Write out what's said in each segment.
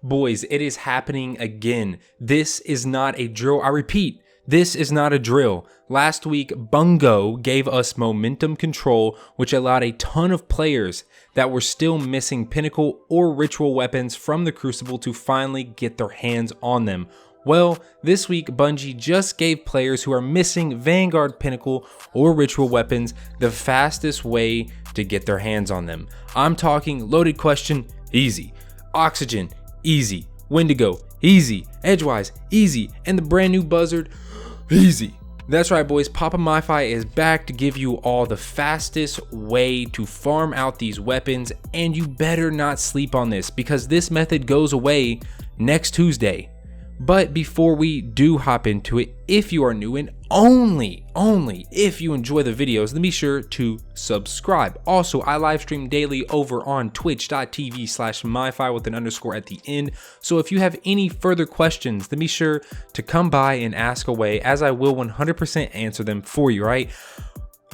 Boys, it is happening again. This is not a drill. I repeat, this is not a drill. Last week, Bungo gave us momentum control, which allowed a ton of players that were still missing Pinnacle or Ritual weapons from the Crucible to finally get their hands on them. Well, this week, Bungie just gave players who are missing Vanguard, Pinnacle, or Ritual weapons the fastest way to get their hands on them. I'm talking Loaded Question, easy. Oxygen, easy. Wendigo, easy. Edgewise, easy. And the brand new Buzzard, easy. That's right, boys. Papa myfi is back to give you all the fastest way to farm out these weapons, and you better not sleep on this because this method goes away next Tuesday. But before we do hop into it, if you are new and only if you enjoy the videos, then be sure to subscribe. Also, I live stream daily over on twitch.tv/myfi with an underscore at the end. So if you have any further questions, then be sure to come by and ask away, as I will 100% answer them for you, right?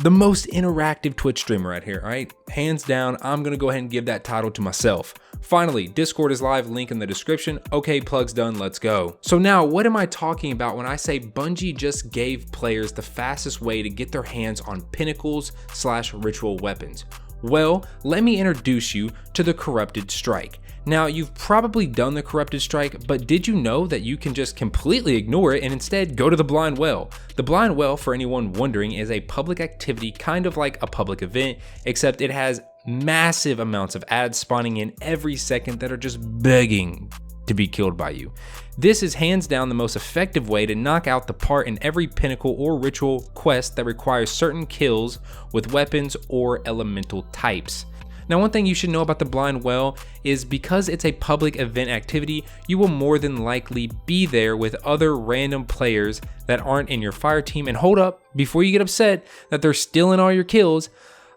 The most interactive Twitch streamer right here, right? Hands down, I'm gonna go ahead and give that title to myself. Finally, Discord is live, link in the description. Okay, plugs done, let's go. So now, what am I talking about when I say Bungie just gave players the fastest way to get their hands on Pinnacles/Ritual weapons? Well, let me introduce you to the Corrupted Strike. Now, you've probably done the Corrupted Strike, but did you know that you can just completely ignore it and instead go to the Blind Well? The Blind Well, for anyone wondering, is a public activity kind of like a public event, except it has massive amounts of ads spawning in every second that are just begging to be killed by you. This is hands down the most effective way to knock out the part in every Pinnacle or Ritual quest that requires certain kills with weapons or elemental types. Now, one thing you should know about the Blind Well is because it's a public event activity, you will more than likely be there with other random players that aren't in your fire team. And hold up, before you get upset that they're stealing all your kills,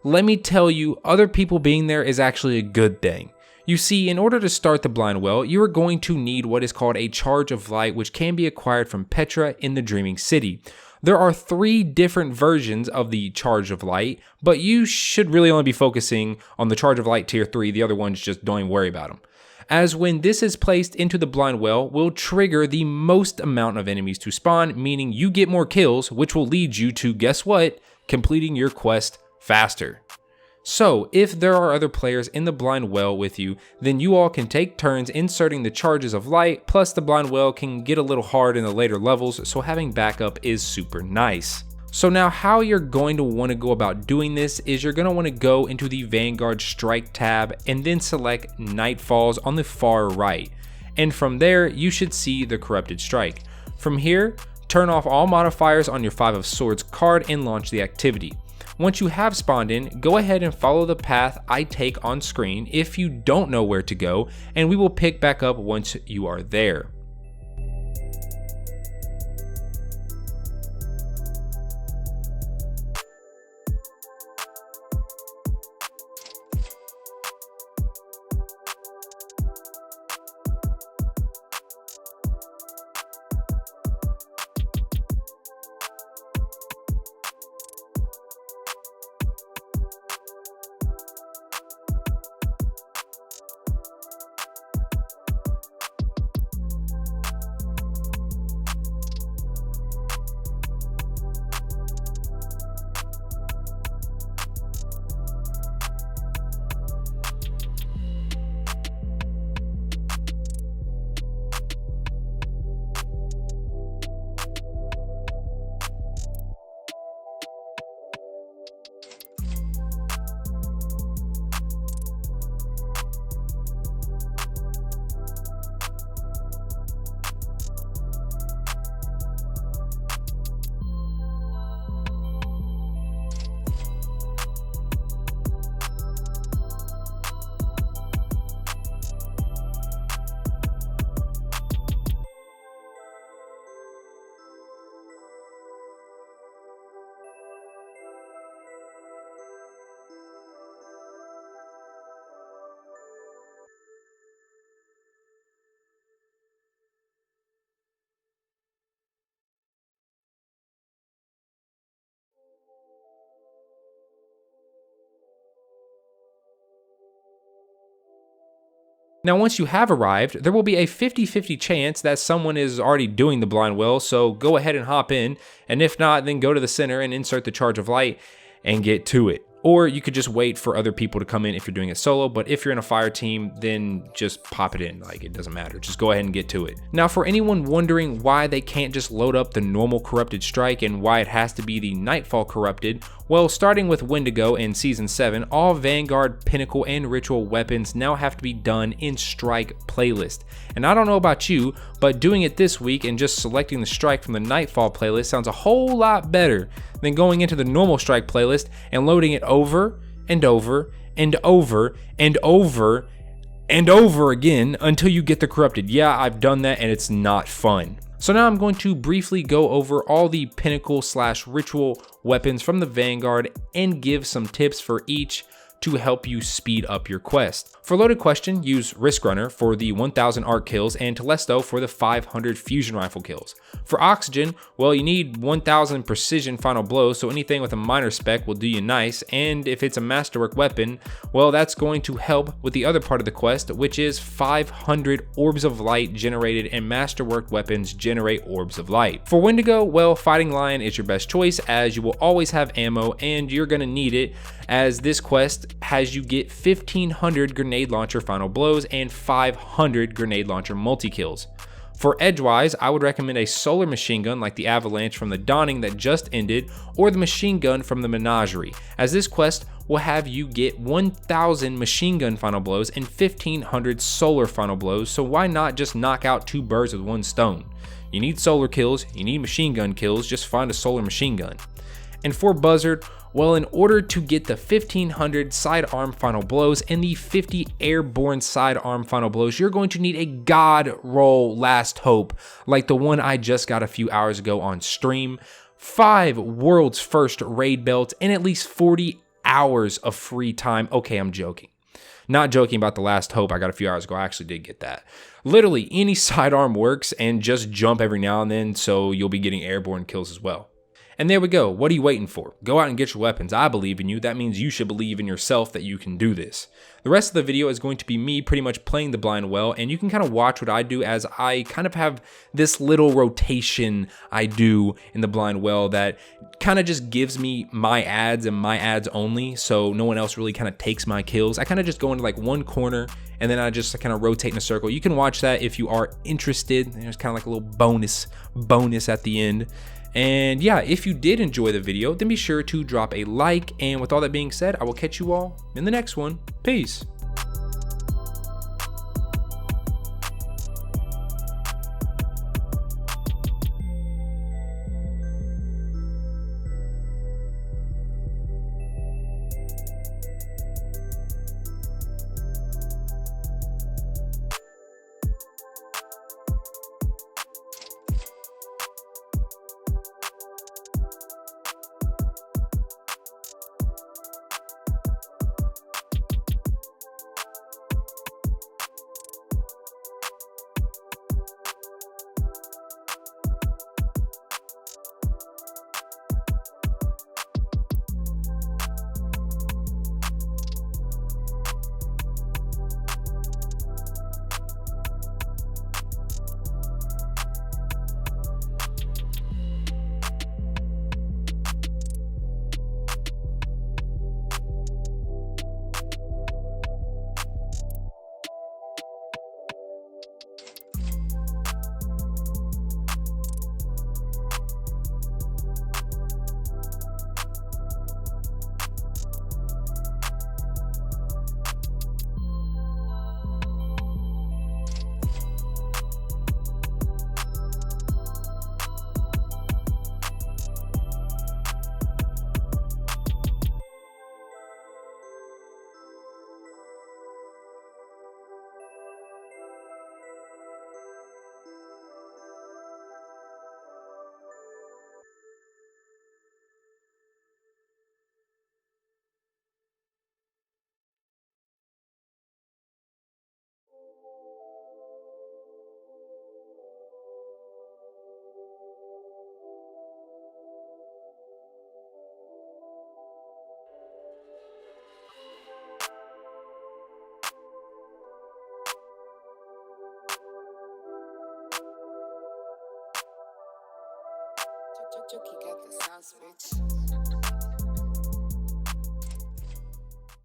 let me tell you, other people being there is actually a good thing. You see, in order to start the Blind Well, you are going to need what is called a Charge of Light, which can be acquired from Petra in the Dreaming City. There are 3 different versions of the Charge of Light, but you should really only be focusing on the Charge of Light tier 3, the other ones just don't even worry about them. As when this is placed into the Blind Well, will trigger the most amount of enemies to spawn, meaning you get more kills, which will lead you to, guess what, completing your quest faster. So, if there are other players in the Blind Well with you, then you all can take turns inserting the Charges of Light, plus the Blind Well can get a little hard in the later levels, so having backup is super nice. So now how you're going to want to go about doing this is you're going to want to go into the Vanguard Strike tab and then select Night Falls on the far right. And from there, you should see the Corrupted Strike. From here, turn off all modifiers on your 5 of Swords card and launch the activity. Once you have spawned in, go ahead and follow the path I take on screen if you don't know where to go, and we will pick back up once you are there. Now, once you have arrived, there will be a 50-50 chance that someone is already doing the blind well, so go ahead and hop in, and if not, then go to the center and insert the charge of light and get to it. Or you could just wait for other people to come in if you're doing it solo, but if you're in a fire team, then just pop it in, like it doesn't matter. Just go ahead and get to it. Now, for anyone wondering why they can't just load up the normal corrupted strike and why it has to be the Nightfall corrupted, well, starting with Wendigo in Season 7, all Vanguard, Pinnacle, and Ritual weapons now have to be done in Strike playlist. And I don't know about you, but doing it this week and just selecting the Strike from the Nightfall playlist sounds a whole lot better than going into the normal Strike playlist and loading it over and over and over and over and over again until you get the corrupted. Yeah, I've done that and it's not fun. So now I'm going to briefly go over all the Pinnacle/Ritual weapons from the Vanguard and give some tips for each to help you speed up your quest. For Loaded Question, use Risk Runner for the 1000 arc kills and Telesto for the 500 fusion rifle kills. For Oxygen, well, you need 1000 precision final blows, so anything with a minor spec will do you nice, and if it's a masterwork weapon, well, that's going to help with the other part of the quest, which is 500 orbs of light generated, and masterwork weapons generate orbs of light. For Wendigo, well, Fighting Lion is your best choice, as you will always have ammo and you're gonna need it, as this quest has you get 1500 grenade launcher final blows and 500 grenade launcher multi-kills. For Edgewise, I would recommend a solar machine gun like the Avalanche from the Dawning that just ended, or the machine gun from the Menagerie, as this quest will have you get 1000 machine gun final blows and 1500 solar final blows, so why not just knock out 2 birds with 1 stone? You need solar kills, you need machine gun kills, just find a solar machine gun. And for Buzzard, well, in order to get the 1500 sidearm final blows and the 50 airborne sidearm final blows, you're going to need a god roll last hope, like the one I just got a few hours ago on stream, 5 world's first raid belts, and at least 40 hours of free time. Okay, I'm joking. Not joking about the last hope I got a few hours ago. I actually did get that. Literally any sidearm works, and just jump every now and then, so you'll be getting airborne kills as well. And there we go. What are you waiting for? Go out and get your weapons. I believe in you. That means you should believe in yourself that you can do this. The rest of the video is going to be me pretty much playing the blind well, and you can kind of watch what I do, as I kind of have this little rotation I do in the blind well that kind of just gives me my ads and my ads only, so no one else really kind of takes my kills. I kind of just go into like one corner and then I just kind of rotate in a circle. You can watch that if you are interested. There's kind of like a little bonus at the end. And yeah, if you did enjoy the video, then be sure to drop a like. And with all that being said, I will catch you all in the next one. Peace. Joke, you got the sauce, bitch.